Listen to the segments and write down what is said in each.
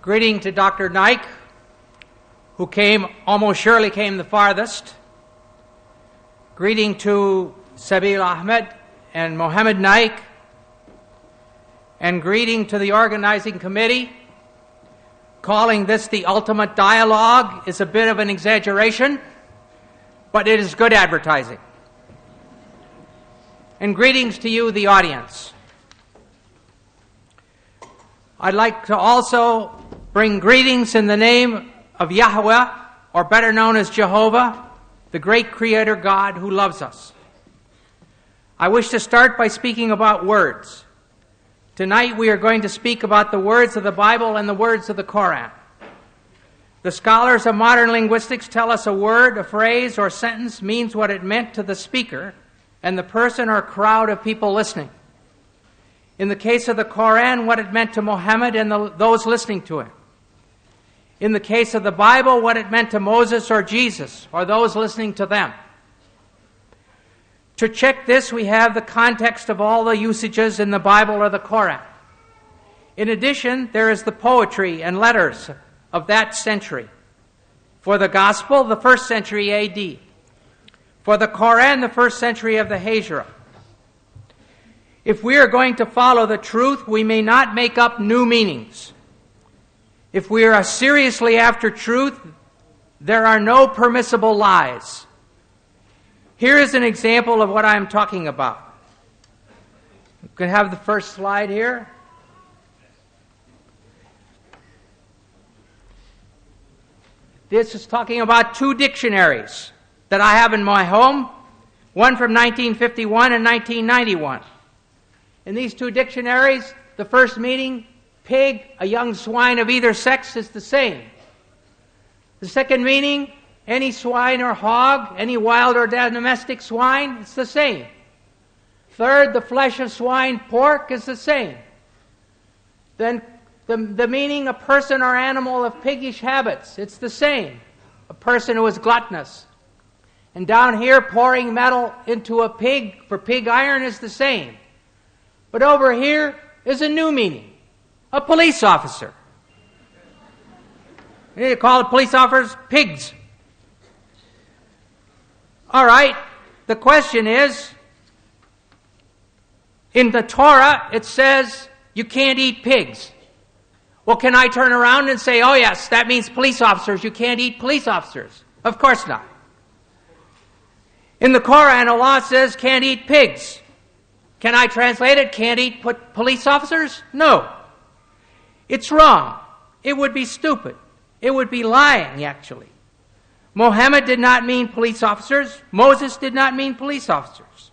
Greeting to Dr. Naik, who almost surely came the farthest. Greeting to Sabil Ahmed and Mohammed Naik. And greeting to the organizing committee. Calling this the ultimate dialogue is a bit of an exaggeration, but it is good advertising. And greetings to you, the audience. I'd like to also bring greetings in the name of Yahweh, or better known as Jehovah, the great Creator God who loves us. I wish to start by speaking about words. Tonight we are going to speak about the words of the Bible and the words of the Koran. The scholars of modern linguistics tell us a word, a phrase, or sentence means what it meant to the speaker and the person or crowd of people listening. In the case of the Koran, what it meant to Muhammad and those listening to him. In the case of the Bible, what it meant to Moses or Jesus or those listening to them. To check this, we have the context of all the usages in the Bible or the Koran. In addition, there is the poetry and letters of that century. For the Gospel, the 1st century A.D. For the Koran, the 1st century of the Hijrah. If we are going to follow the truth, we may not make up new meanings. If we are seriously after truth, there are no permissible lies. Here is an example of what I am talking about. You can have the first slide here. This is talking about 2 dictionaries that I have in my home, one from 1951 and 1991. In these 2 dictionaries, the first meaning, pig, a young swine of either sex, is the same. The second meaning, any swine or hog, any wild or domestic swine, it's the same. Third, the flesh of swine, pork, is the same. Then the meaning, a person or animal of piggish habits, it's the same. A person who is gluttonous. And down here, pouring metal into a pig for pig iron is the same. But over here is a new meaning. A police officer. You call the police officers pigs. All right, the question is, in the Torah it says you can't eat pigs. Well, can I turn around and say, oh yes, that means police officers, you can't eat police officers? Of course not. In the Koran, Allah says can't eat pigs. Can I translate it, can't eat police officers? No. It's wrong. It would be stupid. It would be lying, actually. Muhammad did not mean police officers. Moses did not mean police officers.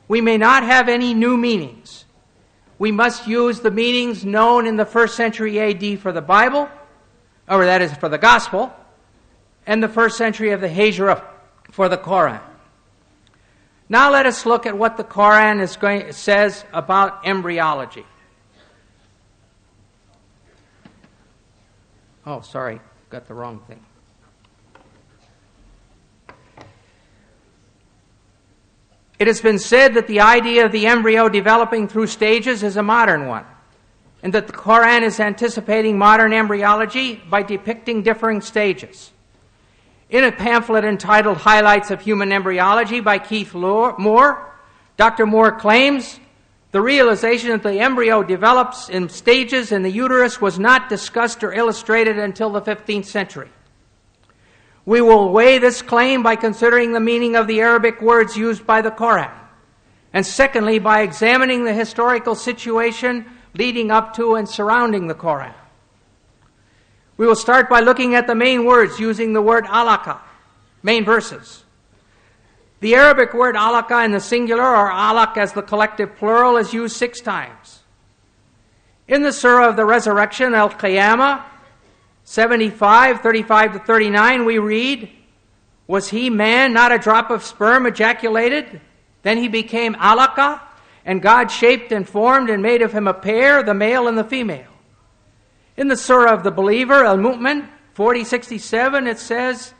We may not have any new meanings. We must use the meanings known in the 1st century A.D. for the Bible, or that is for the Gospel, and the 1st century of the Hijrah for the Koran. Now let us look at what the Koran says about embryology. Oh, sorry, got the wrong thing. It has been said that the idea of the embryo developing through stages is a modern one, and that the Koran is anticipating modern embryology by depicting differing stages. In a pamphlet entitled Highlights of Human Embryology by Keith Moore, Dr. Moore claims the realization that the embryo develops in stages in the uterus was not discussed or illustrated until the 15th century. We will weigh this claim by considering the meaning of the Arabic words used by the Koran, and secondly, by examining the historical situation leading up to and surrounding the Koran. We will start by looking at the main words using the word alaka, main verses. The Arabic word alaka in the singular, or alaq as the collective plural, is used 6 times. In the Surah of the Resurrection, Al-Qiyamah, 75, 35 to 39, we read, was he man, not a drop of sperm ejaculated? Then he became alaka, and God shaped and formed and made of him a pair, the male and the female. In the Surah of the Believer, Al-Mu'min, 40:67, it says,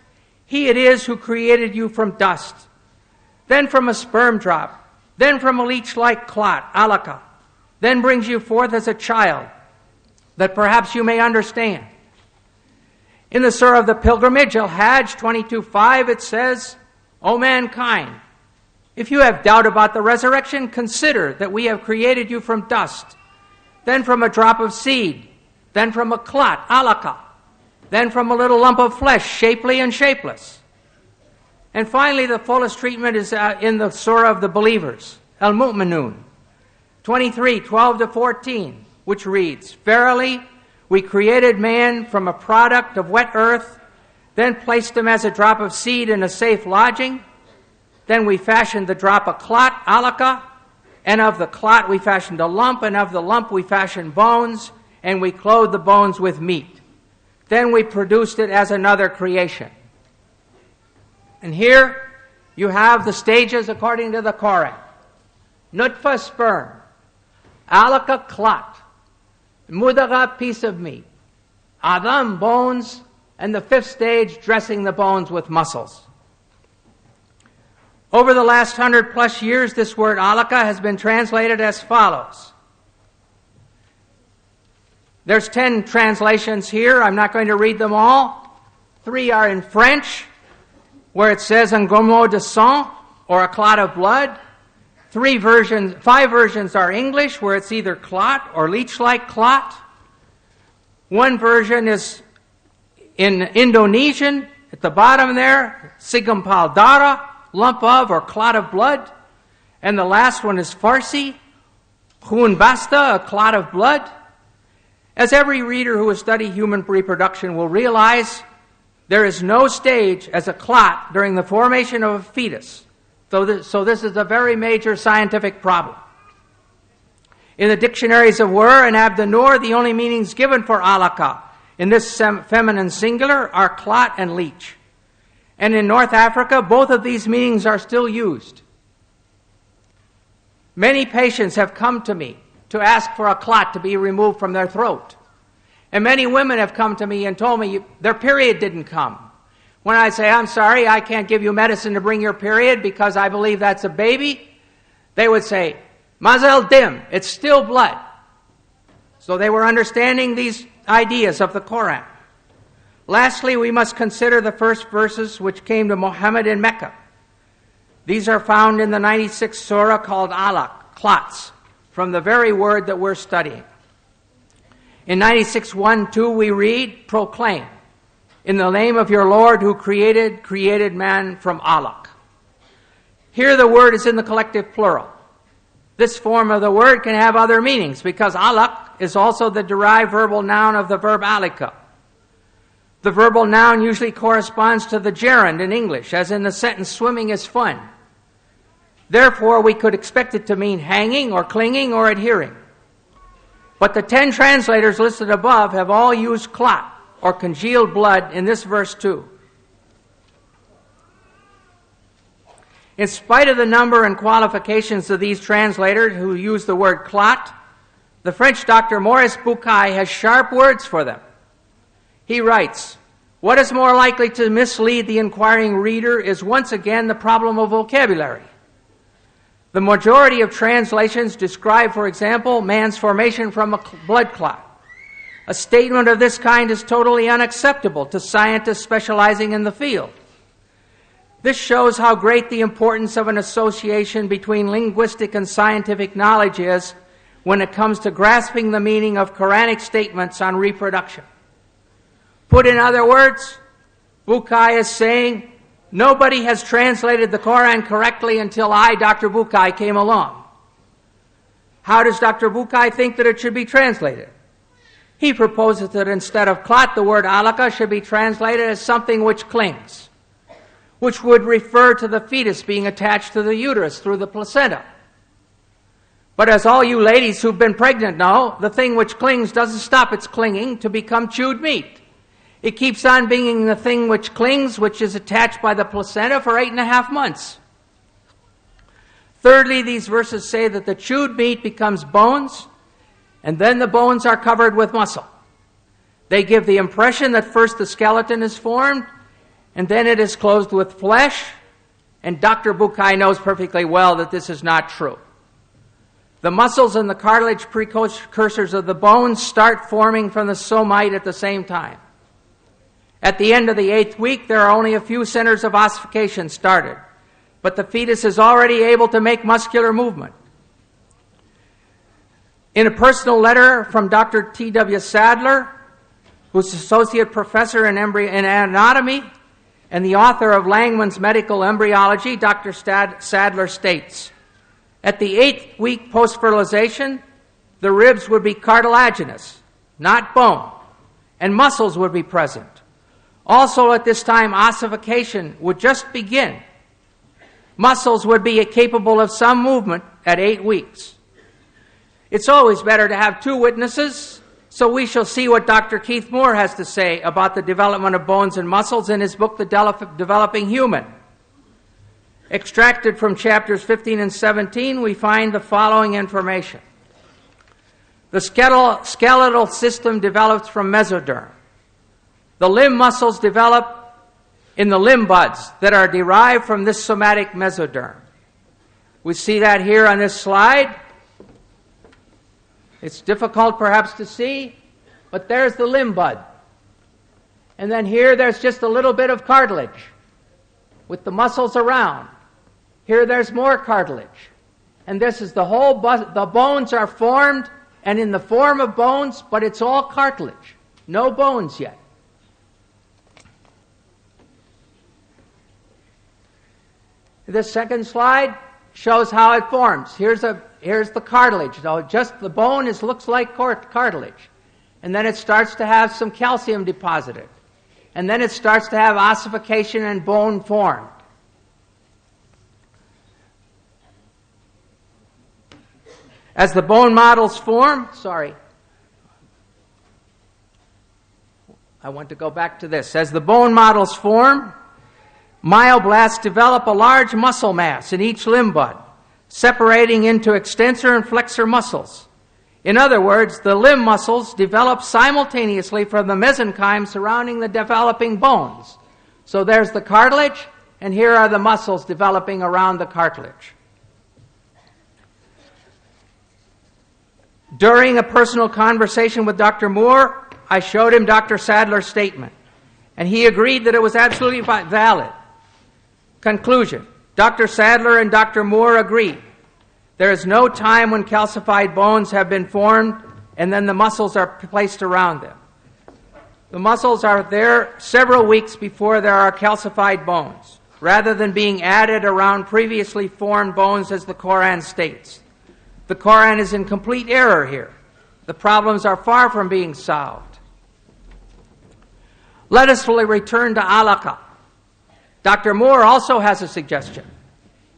he it is who created you from dust, then from a sperm drop, then from a leech-like clot, alaka, then brings you forth as a child. that perhaps you may understand. In the Surah of the Pilgrimage, Al-Hajj 22:5, it says, O mankind, if you have doubt about the resurrection, consider that we have created you from dust, then from a drop of seed, then from a clot, alaka, then from a little lump of flesh, shapely and shapeless. And finally, the fullest treatment is in the Surah of the Believers, Al-Mu'minun 23:12-14, which reads, Verily, we created man from a product of wet earth, then placed him as a drop of seed in a safe lodging. Then we fashioned the drop a clot, alaka, and of the clot we fashioned a lump, and of the lump we fashioned bones, and we clothed the bones with meat. Then we produced it as another creation. And here you have the stages according to the Quran. Nutfa, sperm. Alaka, clot. Mudagha, piece of meat. Adam, bones. And the fifth stage, dressing the bones with muscles. Over the last 100+ years, this word alaka has been translated as follows. There's 10 translations here. I'm not going to read them all. 3 are in French, where it says un gomo de sang, or a clot of blood. 5 versions are English, where it's either clot or leech-like clot. 1 version is in Indonesian, at the bottom there, segumpal darah, lump of or clot of blood. And the last one is Farsi, khun basta, a clot of blood. As every reader who has studied human reproduction will realize, there is no stage as a clot during the formation of a fetus. So this is a very major scientific problem. In the dictionaries of Wer and Abdanur, the only meanings given for alaka in this feminine singular are clot and leech. And in North Africa, both of these meanings are still used. Many patients have come to me to ask for a clot to be removed from their throat. And many women have come to me and told me their period didn't come. When I say, I'm sorry, I can't give you medicine to bring your period because I believe that's a baby, they would say, Mazel dim, it's still blood. So they were understanding these ideas of the Quran. Lastly, we must consider the first verses which came to Muhammad in Mecca. These are found in the 96th surah called alaq, clots, from the very word that we're studying. In 96:1-2 we read, proclaim, in the name of your Lord who created man from alaq. Here the word is in the collective plural. This form of the word can have other meanings because alaq is also the derived verbal noun of the verb alika. The verbal noun usually corresponds to the gerund in English, as in the sentence, swimming is fun. Therefore, we could expect it to mean hanging or clinging or adhering. But the 10 translators listed above have all used clot, or congealed blood, in this verse too. In spite of the number and qualifications of these translators who use the word clot, the French doctor Maurice Bucaille has sharp words for them. He writes, what is more likely to mislead the inquiring reader is once again the problem of vocabulary. The majority of translations describe, for example, man's formation from a blood clot. A statement of this kind is totally unacceptable to scientists specializing in the field. This shows how great the importance of an association between linguistic and scientific knowledge is when it comes to grasping the meaning of Quranic statements on reproduction. Put in other words, Bucaille is saying, nobody has translated the Quran correctly until I, Dr. Bucaille, came along. How does Dr. Bucaille think that it should be translated? He proposes that instead of clot, the word alaka should be translated as something which clings, which would refer to the fetus being attached to the uterus through the placenta. But as all you ladies who've been pregnant know, the thing which clings doesn't stop its clinging to become chewed meat. It keeps on being the thing which clings, which is attached by the placenta for 8.5 months. Thirdly, these verses say that the chewed meat becomes bones, and then the bones are covered with muscle. They give the impression that first the skeleton is formed, and then it is clothed with flesh, and Dr. Bucaille knows perfectly well that this is not true. The muscles and the cartilage precursors of the bones start forming from the somite at the same time. At the end of the 8th week, there are only a few centers of ossification started, but the fetus is already able to make muscular movement. In a personal letter from Dr. T.W. Sadler, who's associate professor in anatomy and the author of Langman's Medical Embryology, Dr. Sadler states, at the 8th week post-fertilization, the ribs would be cartilaginous, not bone, and muscles would be present. Also at this time, ossification would just begin. Muscles would be capable of some movement at 8 weeks. It's always better to have two witnesses, so we shall see what Dr. Keith Moore has to say about the development of bones and muscles in his book, The Developing Human. Extracted from chapters 15 and 17, we find the following information. The skeletal system develops from mesoderm. The limb muscles develop in the limb buds that are derived from this somatic mesoderm. We see that here on this slide. It's difficult perhaps to see, but there's the limb bud. And then here there's just a little bit of cartilage with the muscles around. Here there's more cartilage. And this is the whole, the bones are formed and in the form of bones, but it's all cartilage. No bones yet. This second slide shows how it forms. Here's the cartilage. So just the bone looks like cartilage. And then it starts to have some calcium deposited. And then it starts to have ossification and bone formed. As the bone models form, I want to go back to this. As the bone models form, myoblasts develop a large muscle mass in each limb bud, separating into extensor and flexor muscles. In other words, the limb muscles develop simultaneously from the mesenchyme surrounding the developing bones. So there's the cartilage, and here are the muscles developing around the cartilage. During a personal conversation with Dr. Moore, I showed him Dr. Sadler's statement, and he agreed that it was absolutely valid. Conclusion. Dr. Sadler and Dr. Moore agree. There is no time when calcified bones have been formed and then the muscles are placed around them. The muscles are there several weeks before there are calcified bones, rather than being added around previously formed bones as the Koran states. The Koran is in complete error here. The problems are far from being solved. Let us return to alaka. Dr. Moore also has a suggestion.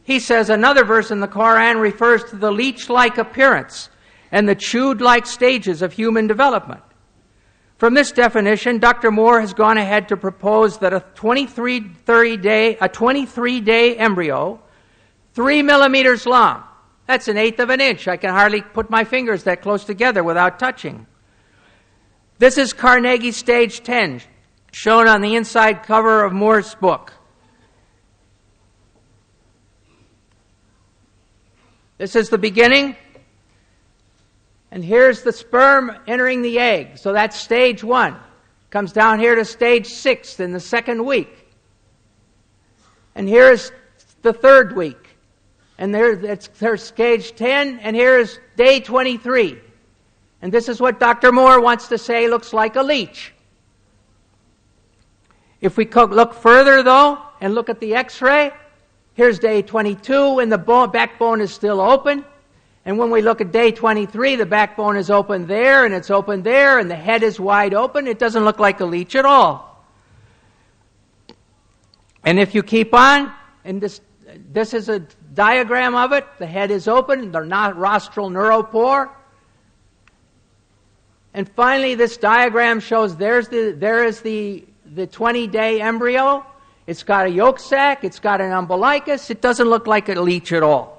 He says another verse in the Koran refers to the leech-like appearance and the chewed-like stages of human development. From this definition, Dr. Moore has gone ahead to propose that a 23-day embryo, 3 millimeters long, that's 1/8 of an inch. I can hardly put my fingers that close together without touching. This is Carnegie stage 10, shown on the inside cover of Moore's book. This is the beginning, and here's the sperm entering the egg. So that's stage 1. Comes down here to stage 6 in the 2nd week. And here's the 3rd week. And there's stage 10, and here's day 23. And this is what Dr. Moore wants to say looks like a leech. If we look further, though, and look at the X-ray, here's day 22, and the backbone is still open. And when we look at day 23, the backbone is open there, and it's open there, and the head is wide open. It doesn't look like a leech at all. And if you keep on, and this is a diagram of it. The head is open, the rostral neuropore. And finally, this diagram shows there is the 20-day embryo. It's got a yolk sac. It's got an umbilicus. It doesn't look like a leech at all.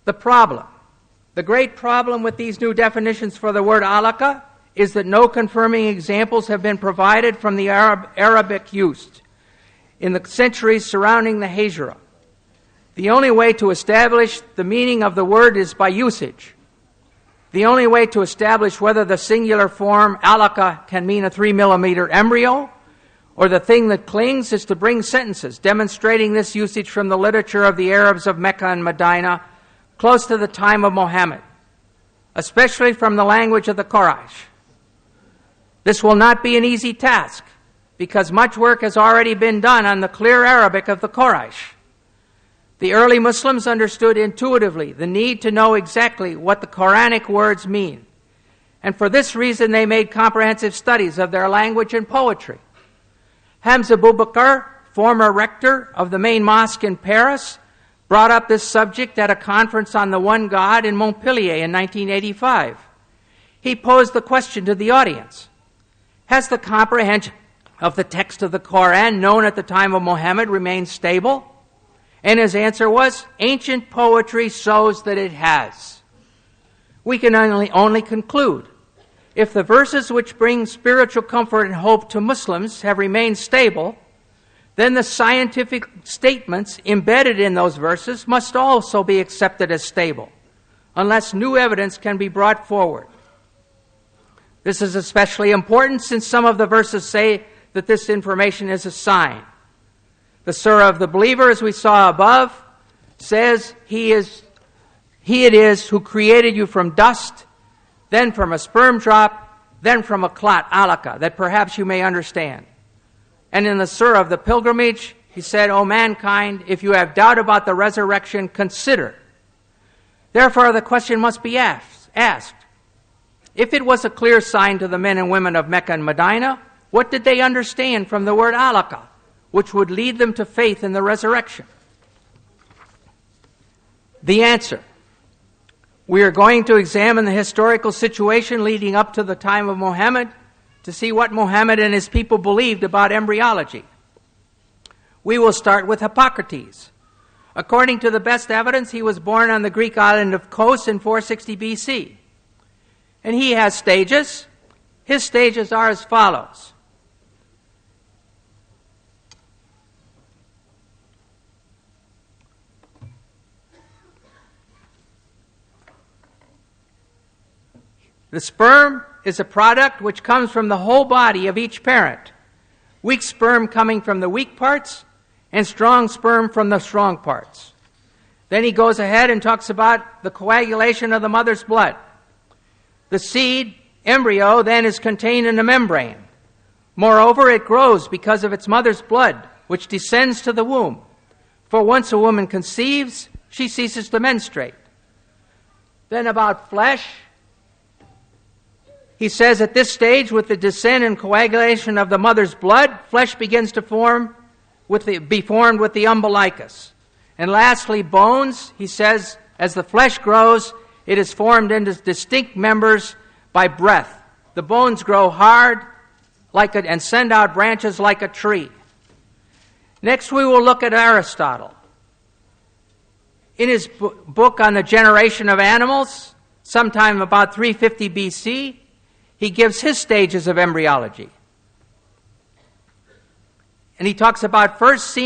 The great problem with these new definitions for the word alaka is that no confirming examples have been provided from the Arabic use in the centuries surrounding the Hijra. The only way to establish the meaning of the word is by usage. The only way to establish whether the singular form alaka can mean a 3-millimeter embryo or the thing that clings is to bring sentences demonstrating this usage from the literature of the Arabs of Mecca and Medina close to the time of Muhammad, especially from the language of the Quraysh. This will not be an easy task because much work has already been done on the clear Arabic of the Quraysh. The early Muslims understood intuitively the need to know exactly what the Quranic words mean, and for this reason they made comprehensive studies of their language and poetry. Hamza Boubacar, former rector of the main mosque in Paris, brought up this subject at a conference on the one God in Montpellier in 1985. He posed the question to the audience: has the comprehension of the text of the Quran known at the time of Muhammad remained stable? And his answer was, ancient poetry shows that it has. We can only conclude, if the verses which bring spiritual comfort and hope to Muslims have remained stable, then the scientific statements embedded in those verses must also be accepted as stable, unless new evidence can be brought forward. This is especially important since some of the verses say that this information is a sign. The Surah of the Believer, as we saw above, says, He it is who created you from dust, then from a sperm drop, then from a clot, alaka, that perhaps you may understand. And in the Surah of the Pilgrimage, he said, O mankind, if you have doubt about the resurrection, consider. Therefore, the question must be asked. If it was a clear sign to the men and women of Mecca and Medina, what did they understand from the word alaka, which would lead them to faith in the resurrection? The answer: we are going to examine the historical situation leading up to the time of Muhammad to see what Muhammad and his people believed about embryology. We will start with Hippocrates. According to the best evidence, he was born on the Greek island of Kos in 460 BC. And he has stages. His stages are as follows. The sperm is a product which comes from the whole body of each parent. Weak sperm coming from the weak parts, and strong sperm from the strong parts. Then he goes ahead and talks about the coagulation of the mother's blood. The seed, embryo, then is contained in a membrane. Moreover, it grows because of its mother's blood, which descends to the womb. For once a woman conceives, she ceases to menstruate. Then about flesh, he says at this stage, with the descent and coagulation of the mother's blood, flesh begins to be formed with the umbilicus. And lastly, bones, he says, as the flesh grows, it is formed into distinct members by breath. The bones grow hard and send out branches like a tree. Next, we will look at Aristotle. In his book on the generation of animals, sometime about 350 BC, he gives his stages of embryology. And he talks about first semen